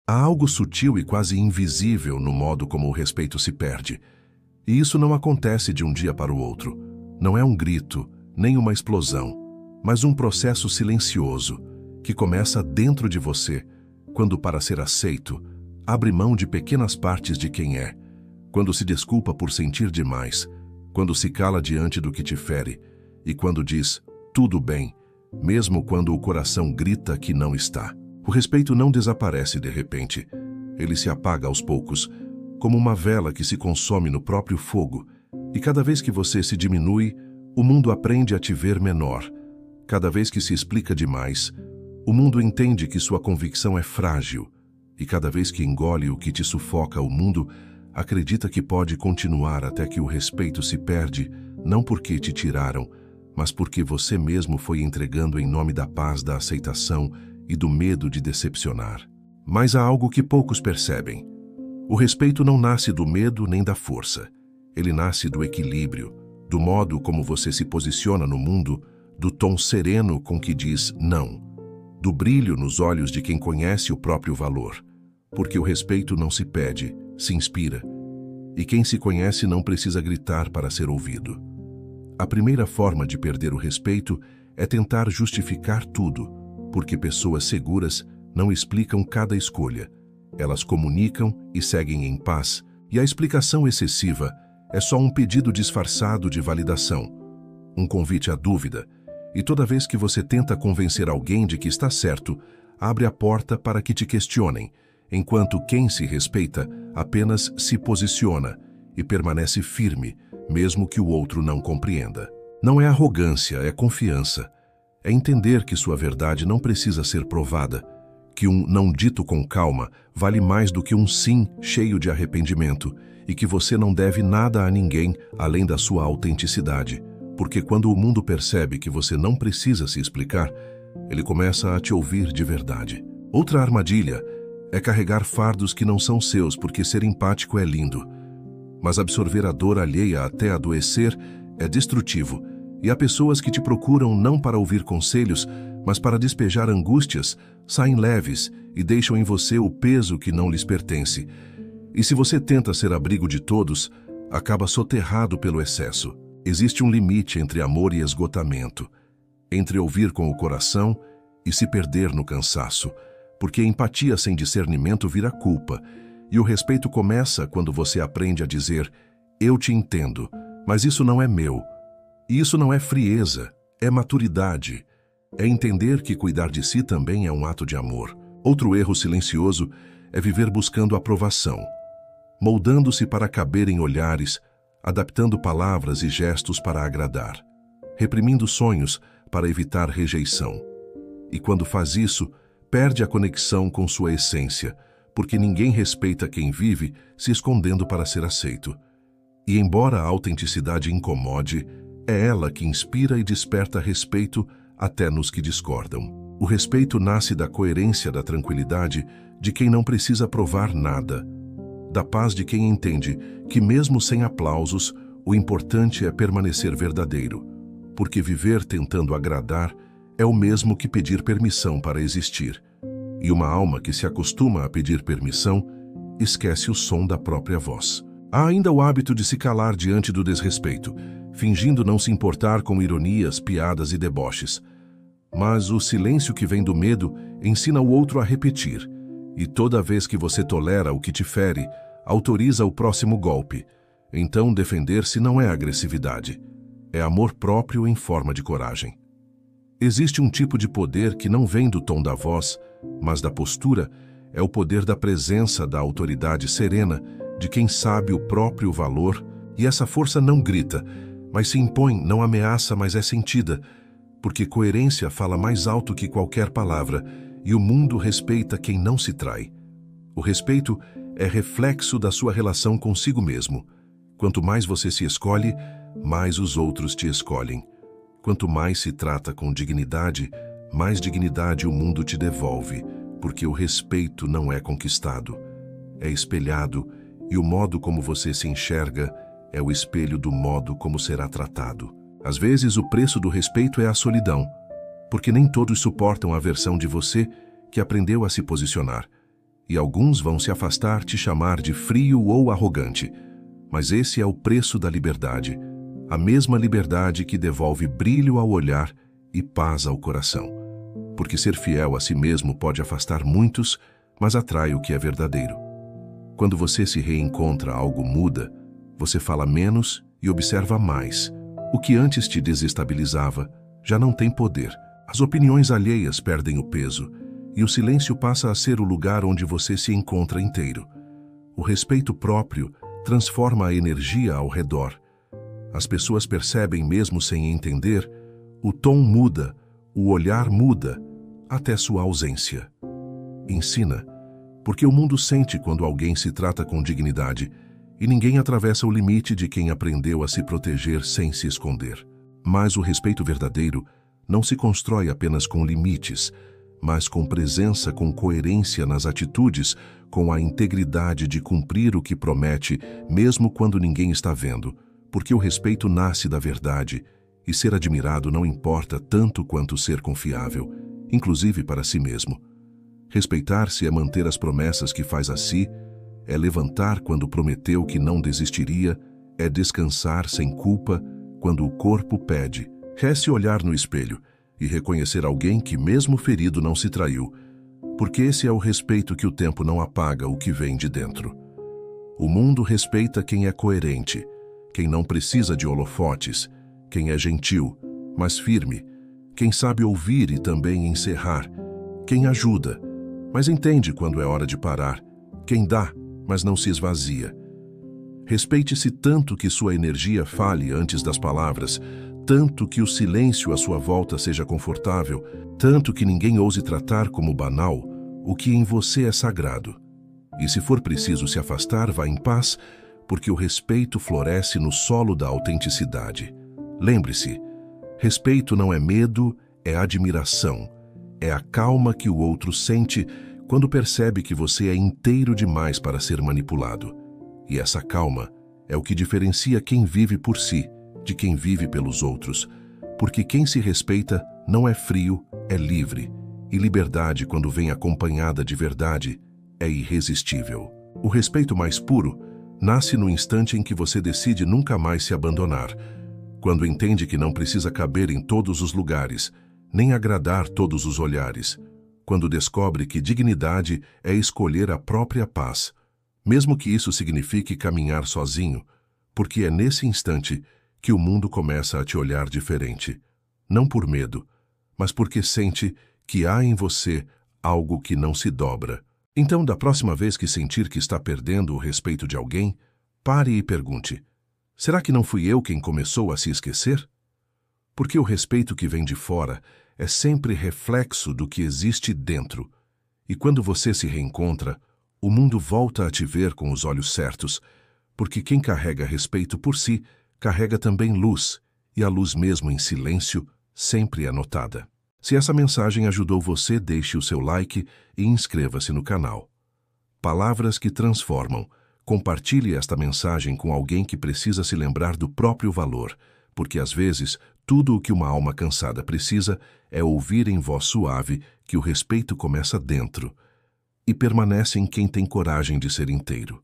Há algo sutil e quase invisível no modo como o respeito se perde. E isso não acontece de um dia para o outro. Não é um grito, nem uma explosão, mas um processo silencioso que começa dentro de você, quando, para ser aceito, abre mão de pequenas partes de quem é, quando se desculpa por sentir demais, quando se cala diante do que te fere e quando diz tudo bem, mesmo quando o coração grita que não está. O respeito não desaparece de repente. Ele se apaga aos poucos, como uma vela que se consome no próprio fogo, e cada vez que você se diminui, o mundo aprende a te ver menor. Cada vez que se explica demais, o mundo entende que sua convicção é frágil, e cada vez que engole o que te sufoca, o mundo acredita que pode continuar até que o respeito se perde, não porque te tiraram, mas porque você mesmo foi entregando em nome da paz, da aceitação e do medo de decepcionar. Mas há algo que poucos percebem. O respeito não nasce do medo nem da força. Ele nasce do equilíbrio, do modo como você se posiciona no mundo, do tom sereno com que diz não, do brilho nos olhos de quem conhece o próprio valor. Porque o respeito não se pede, se inspira. E quem se conhece não precisa gritar para ser ouvido. A primeira forma de perder o respeito é tentar justificar tudo, porque pessoas seguras não explicam cada escolha. Elas comunicam e seguem em paz, e a explicação excessiva é só um pedido disfarçado de validação, um convite à dúvida, e toda vez que você tenta convencer alguém de que está certo, abre a porta para que te questionem, enquanto quem se respeita apenas se posiciona e permanece firme, mesmo que o outro não compreenda. Não é arrogância, é confiança. É entender que sua verdade não precisa ser provada, que um não dito com calma vale mais do que um sim cheio de arrependimento e que você não deve nada a ninguém além da sua autenticidade, porque quando o mundo percebe que você não precisa se explicar, ele começa a te ouvir de verdade. Outra armadilha é carregar fardos que não são seus, porque ser empático é lindo, mas absorver a dor alheia até adoecer é destrutivo. E há pessoas que te procuram não para ouvir conselhos, mas para despejar angústias, saem leves e deixam em você o peso que não lhes pertence. E se você tenta ser abrigo de todos, acaba soterrado pelo excesso. Existe um limite entre amor e esgotamento, entre ouvir com o coração e se perder no cansaço, porque empatia sem discernimento vira culpa, e o respeito começa quando você aprende a dizer eu te entendo, mas isso não é meu. E isso não é frieza, é maturidade. É entender que cuidar de si também é um ato de amor. Outro erro silencioso é viver buscando aprovação, moldando-se para caber em olhares, adaptando palavras e gestos para agradar, reprimindo sonhos para evitar rejeição. E quando faz isso, perde a conexão com sua essência, porque ninguém respeita quem vive se escondendo para ser aceito. E embora a autenticidade incomode, é ela que inspira e desperta respeito até nos que discordam. O respeito nasce da coerência, da tranquilidade de quem não precisa provar nada, da paz de quem entende que mesmo sem aplausos, o importante é permanecer verdadeiro, porque viver tentando agradar é o mesmo que pedir permissão para existir. E uma alma que se acostuma a pedir permissão esquece o som da própria voz. Há ainda o hábito de se calar diante do desrespeito, fingindo não se importar com ironias, piadas e deboches. Mas o silêncio que vem do medo ensina o outro a repetir, e toda vez que você tolera o que te fere, autoriza o próximo golpe. Então defender-se não é agressividade, é amor próprio em forma de coragem. Existe um tipo de poder que não vem do tom da voz, mas da postura, é o poder da presença, da autoridade serena, de quem sabe o próprio valor, e essa força não grita, mas se impõe, não ameaça, mas é sentida, porque coerência fala mais alto que qualquer palavra, e o mundo respeita quem não se trai. O respeito é reflexo da sua relação consigo mesmo. Quanto mais você se escolhe, mais os outros te escolhem. Quanto mais se trata com dignidade, mais dignidade o mundo te devolve, porque o respeito não é conquistado, é espelhado, e o modo como você se enxerga é o espelho do modo como será tratado. Às vezes, o preço do respeito é a solidão, porque nem todos suportam a versão de você que aprendeu a se posicionar. E alguns vão se afastar, te chamar de frio ou arrogante. Mas esse é o preço da liberdade, a mesma liberdade que devolve brilho ao olhar e paz ao coração. Porque ser fiel a si mesmo pode afastar muitos, mas atrai o que é verdadeiro. Quando você se reencontra, algo muda, você fala menos e observa mais. O que antes te desestabilizava já não tem poder. As opiniões alheias perdem o peso, e o silêncio passa a ser o lugar onde você se encontra inteiro. O respeito próprio transforma a energia ao redor. As pessoas percebem mesmo sem entender, o tom muda, o olhar muda, até sua ausência. Ensina, porque o mundo sente quando alguém se trata com dignidade, e ninguém atravessa o limite de quem aprendeu a se proteger sem se esconder. Mas o respeito verdadeiro não se constrói apenas com limites, mas com presença, com coerência nas atitudes, com a integridade de cumprir o que promete, mesmo quando ninguém está vendo, porque o respeito nasce da verdade, e ser admirado não importa tanto quanto ser confiável, inclusive para si mesmo. Respeitar-se é manter as promessas que faz a si, é levantar quando prometeu que não desistiria, é descansar sem culpa quando o corpo pede. É se olhar no espelho e reconhecer alguém que mesmo ferido não se traiu, porque esse é o respeito que o tempo não apaga o que vem de dentro. O mundo respeita quem é coerente, quem não precisa de holofotes, quem é gentil, mas firme, quem sabe ouvir e também encerrar, quem ajuda, mas entende quando é hora de parar, quem dá, mas não se esvazia. Respeite-se tanto que sua energia fale antes das palavras, tanto que o silêncio à sua volta seja confortável, tanto que ninguém ouse tratar como banal o que em você é sagrado. E se for preciso se afastar, vá em paz, porque o respeito floresce no solo da autenticidade. Lembre-se, respeito não é medo, é admiração. É a calma que o outro sente quando percebe que você é inteiro demais para ser manipulado. E essa calma é o que diferencia quem vive por si de quem vive pelos outros, porque quem se respeita não é frio, é livre, e liberdade, quando vem acompanhada de verdade, é irresistível. O respeito mais puro nasce no instante em que você decide nunca mais se abandonar, quando entende que não precisa caber em todos os lugares, nem agradar todos os olhares, quando descobre que dignidade é escolher a própria paz, mesmo que isso signifique caminhar sozinho, porque é nesse instante que o mundo começa a te olhar diferente, não por medo, mas porque sente que há em você algo que não se dobra. Então, da próxima vez que sentir que está perdendo o respeito de alguém, pare e pergunte: será que não fui eu quem começou a se esquecer? Porque o respeito que vem de fora é sempre reflexo do que existe dentro, e quando você se reencontra, o mundo volta a te ver com os olhos certos, porque quem carrega respeito por si carrega também luz, e a luz mesmo em silêncio sempre é notada. Se essa mensagem ajudou você, deixe o seu like e inscreva-se no canal. Palavras que transformam. Compartilhe esta mensagem com alguém que precisa se lembrar do próprio valor, porque às vezes tudo o que uma alma cansada precisa é ouvir em voz suave que o respeito começa dentro e permanece em quem tem coragem de ser inteiro.